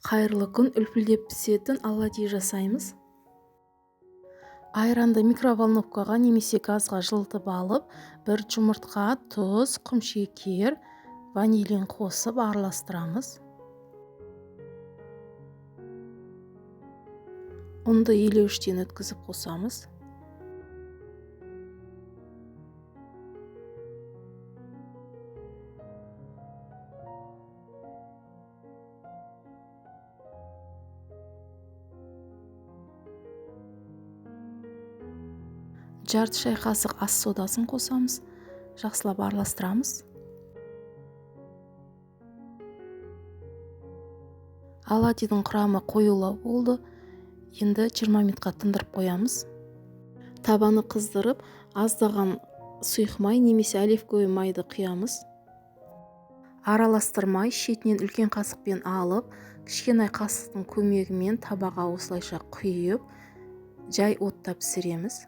Қайырлы күн, үлпілдеп пісетін оладьи жасаймыз. Айранды микроволновкаға немесе газға жылытып алып, бір жұмыртқа, тұз, құмшекер, ванилин қосып араластырамыз. Ұнды елеуіштен өткізіп қосамыз. Жарты шай қасық ас содасын қосамыз. Жақсылап араластырамыз. Оладьидің құрамы қоюлау болды. Енді 20 минутқа тындырып қоямыз. Табаны қыздырып, аздаған сұйық май немесе оливковый майды құямыз. Араластырмай, шетінен үлкен қасықпен алып, кішкене қасықтың көмегімен табаға осылайша құйып, жай отта пісіреміз.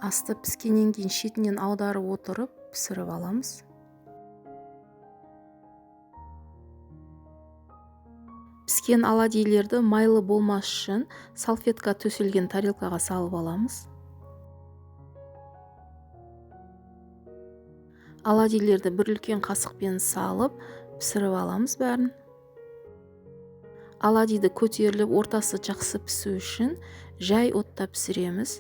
Асты піскеннен кейін шетінен аударып отырып пісіріп аламыз. Піскен оладьилерді майлы болмас үшін салфетка төселген тарелкаға салып аламыз. Оладьилерді бір үлкен қасықпен салып пісіріп аламыз бәрін. Оладьиді көтеріліп ортасы жақсы пісу үшін жай отта пісіреміз.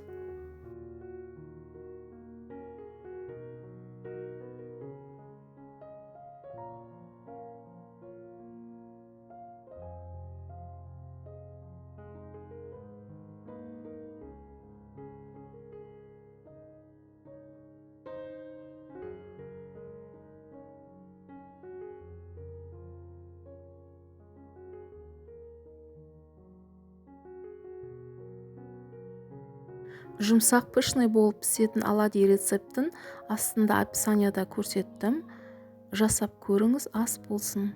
Жұмсақ пышный болып пісетін оладьи рецептін астында описанияда көрсеттім. Жасап көріңіз, ас болсын.